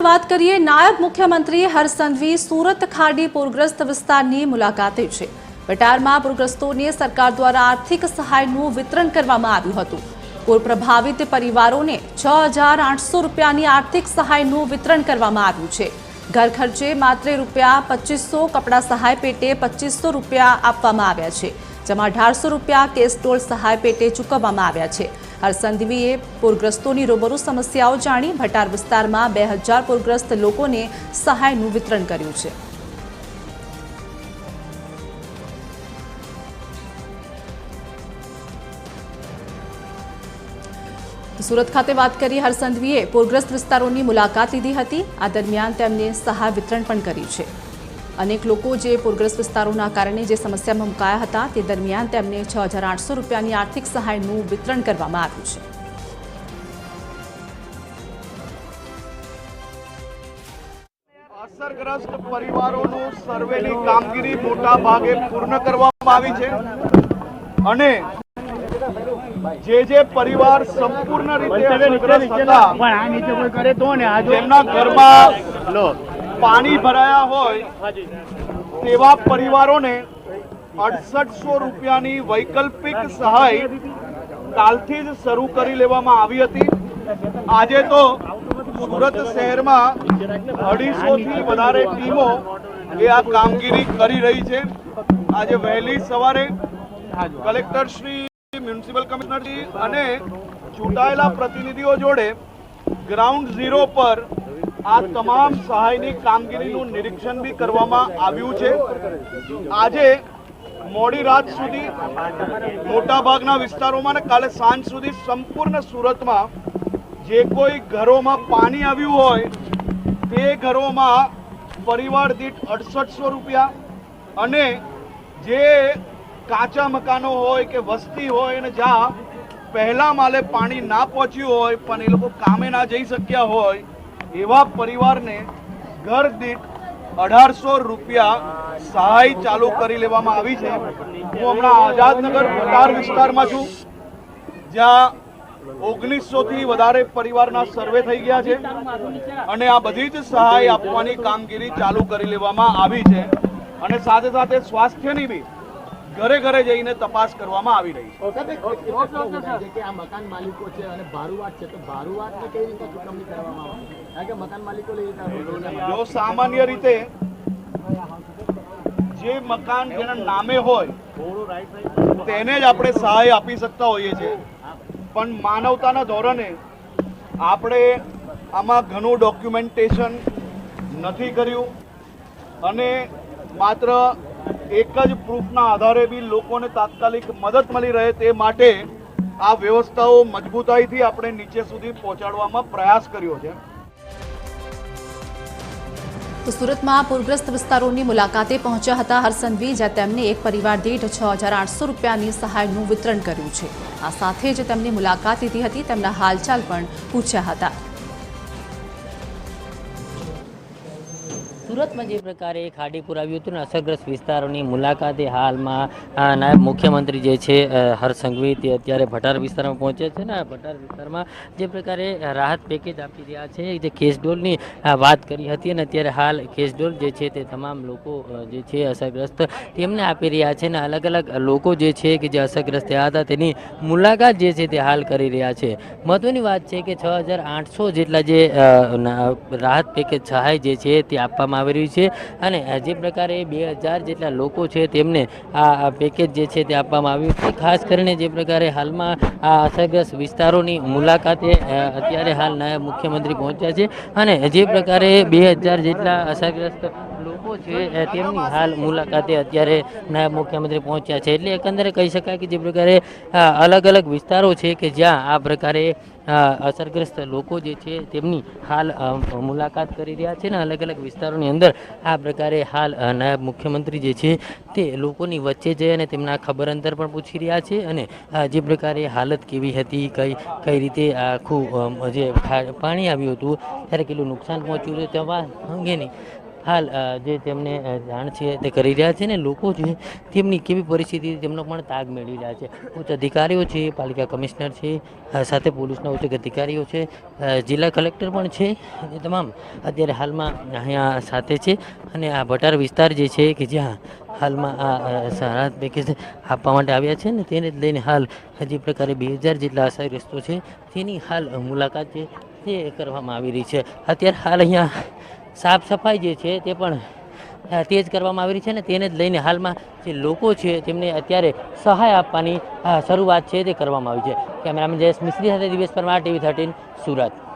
વાત કરીએ નાયબ મુખ્યમંત્રી હર્ષ સંઘવી સુરત ખાડી પૂરગ્રસ્ત વિસ્તારની મુલાકાતે છે। બટારમાં પૂરગ્રસ્તોને સરકાર દ્વારા આર્થિક સહાયનું વિતરણ કરવામાં આવ્યું હતું। પૂર પ્રભાવિત પરિવારોને 6,800 રૂપિયાની આર્થિક સહાયનું વિતરણ કરવામાં આવ્યું છે। ઘર ખર્ચે માત્ર રૂપિયા 2500, કપડા સહાય પેટે 2500 રૂપિયા આપવામાં આવ્યા છે, જેમાં 1800 રૂપિયા કેસટોલ સહાય પેટે ચૂકવવામાં આવ્યા છે। હર્ષ સંઘવીએ પૂરગ્રસ્તોની રૂબરૂ સમસ્યાઓ જાણી ભટાર વિસ્તારમાં 2000 પૂરગ્રસ્ત લોકોને સહાયનું વિતરણ કર્યું છે। સુરત ખાતે વાત કરી હર્ષ સંઘવીએ પૂરગ્રસ્ત વિસ્તારોની મુલાકાત લીધી હતી। આ દરમિયાન તેમને સહાય વિતરણ પણ કર્યું છે। अनेक लोग जे पूरग्रस्त विस्तारों कारण जे समस्या में मुकाया था ते दरमियान तेमने 6,800 रूपियानी आर्थिक सहायનું वितरण કરવામાં આવ્યું છે। અસરગ્રસ્ત પરિવારોનું સર્વેની કામગીરી મોટા ભાગે પૂર્ણ કરવામાં આવી છે અને જે પરિવાર સંપૂર્ણ રીતે અસરગ્રસ્ત હતા તેમના ઘરમાં पानी भराया होय तेवा परिवारोने 6800 रूपियानी वैकल्पिक सहाय कालथी ज शरू करी लेवामां आवी हती। आजे तो सूरत शहर में 250 थी वधारे टीमों ए आ कामगीरी करी रही है। आज वहेली सवारे कलेक्टर श्री, म्युनिसिपल कमिश्नर जी अने चूंटायेला प्रतिनिधिओ जोड़े ग्राउंड जीरो पर आ तमाम सहायनी कामगीरीનું નિરીક્ષણ भी કરવામાં આવ્યું છે। આજે મોડી રાત સુધી મોટા ભાગના વિસ્તારોમાં ને કાલે સાંજ સુધી સંપૂર્ણ સુરતમાં જે કોઈ ઘરોમાં પાણી આવ્યું હોય તે ઘરોમાં પરિવાર દીઠ 6800 રૂપિયા અને જે કાચા મકાનો હોય કે વસ્તી હોય ને જ્યાં પહેલા માલે પાણી ના પહોંચ્યું હોય પણ એ લોકો કામે ના જઈ શક્યા હોય एवा परिवार ने घर दीठ 1800 रूपिया सहाय चालू करी लेवामां आवी छे। हूँ हमणां आजादनगर भटार विस्तारमां छुं ज्यां 1900 थी वधारे परिवारना सर्वे थई गया छे अने आ बधी ज सहाय आपवानी कामगीरी चालू करी लेवामां आवी छे अने साथे साथे स्वास्थ्यनी बी घरे घरे जईने तपास करवामां आवी रही છે। આ મકાન માલિકો છે અને ભારુવાત છે તો ભારુવાતને કઈ રીતે ચૂકવણી કરવામાં આવે કારણ કે મકાન માલિકો જો સામાન્ય રીતે જે મકાન જેના નામે હોય તેને જ આપણે સહાય આપી શકતા હોઈએ છીએ પણ માનવતાના ધોરણે આપણે આમાં ઘણું ડોક્યુમેન્ટેશન નથી કર્યું અને માત્ર एक ज प्रूफना आधारे भी लोकोने तात्कालिक मदद मळी रहे ते माटे आ व्यवस्थाओ मजबूताईथी आपणे नीचे सुधी पहोंचाडवामां प्रयास कर्यो छे। तो सूरत में पूरग्रस्त विस्तारों की मुलाकाते पहुंचा था हर्ष संघवी, ज्यां तेमने एक परिवार दीठ 6,800 रूपियानी सहायનું वितरण कर्युं छे। आ साथे ज तेमनी मुलाकात लीधी हती, तेमना हालचाल पण पूछ्या हता। सूरत में जो प्रकार खाड़ीपुर आव्युं हतुं असरग्रस्त विस्तारों मुलाकाते हाल में नायब मुख्यमंत्री जे छे हर्ष संघवी ते अत्यारे भटार विस्तार में पहुंचे छे। भटार विस्तार में जे प्रकार राहत पैकेज आपी रह्या छे, जे केसडोलनी बात करी हती अने अत्यारे हाल केसडोल जे छे ते तमाम लोको जे छे असरग्रस्त तेमने आपी रह्या छे ने अलग अलग लोको जे छे के जे असरग्रस्त थया हता तेनी मुलाकात जे छे ते हाल करी रह्या छे। महत्वनी वात छे के 6,800 जेटला जे राहत पैकेज सहाय जे छे ते आपवामां આવી રહ્યું છે અને જે પ્રકારે 2000 જેટલા લોકો છે તેમને આ પેકેજ જે છે તે આપવામાં આવ્યું છે। ખાસ કરીને જે પ્રકારે હાલમાં આ અસરગ્રસ્ત વિસ્તારોની મુલાકાતે અત્યારે હાલ નાયબ મુખ્યમંત્રી પહોંચ્યા છે અને જે પ્રકારે 2000 જેટલા અસરગ્રસ્ત લોકો છે તેમની હાલ મુલાકાતે અત્યારે નાયબ મુખ્યમંત્રી પહોંચ્યા છે। એટલે એકંદરે કહી શકાય કે જે પ્રકારે અલગ અલગ વિસ્તારો છે કે જ્યાં આ પ્રકારે અસરગ્રસ્ત લોકો જે છે તેમની હાલ મુલાકાત કરી રહ્યા છે ને અલગ અલગ વિસ્તારોની અંદર આ પ્રકારે હાલ નાયબ મુખ્યમંત્રી જે છે તે લોકોની વચ્ચે જઈ અને તેમના ખબર અંતર પણ પૂછી રહ્યા છે અને જે પ્રકારે હાલત કેવી હતી, કઈ રીતે આખું જે પાણી આવ્યું હતું ત્યારે કેટલું નુકસાન પહોંચ્યું હતું તેવા અંગેની હાલ જે તેમને જાણ છે તે કરી રહ્યા છે ને લોકો છે તેમની કેવી પરિસ્થિતિ તેમનો પણ તાગ મેળવી રહ્યા છે. ઉચ્ચ અધિકારીઓ છે, પાલિકા કમિશનર છે, સાથે પોલીસના ઉચ્ચ અધિકારીઓ છે, જિલ્લા કલેક્ટર પણ છે, એ તમામ અત્યારે હાલમાં અહીંયા સાથે છે. અને આ ભટાર વિસ્તાર જે છે કે જ્યાં હાલમાં આ રાહત પેકેજ આપવા માટે આવ્યા છે ને તેને જ લઈને હાલ જે પ્રકારે 2000 જેટલા અસરગ્રસ્તો છે તેની હાલ મુલાકાત છે તે કરવામાં આવી રહી છે. અત્યારે હાલ અહીંયા સાફ સફાઈ જે છે તે પણ તેજ કરવામાં આવી રહી છે ને તેને જ લઈને હાલમાં જે લોકો છે તેમને અત્યારે સહાય આપવાની શરૂઆત છે તે કરવામાં આવી છે. કેમેરામેન જયેશ મિસ્ત્રી સાથે દિવેશ પરમાર, TV 13 સુરત.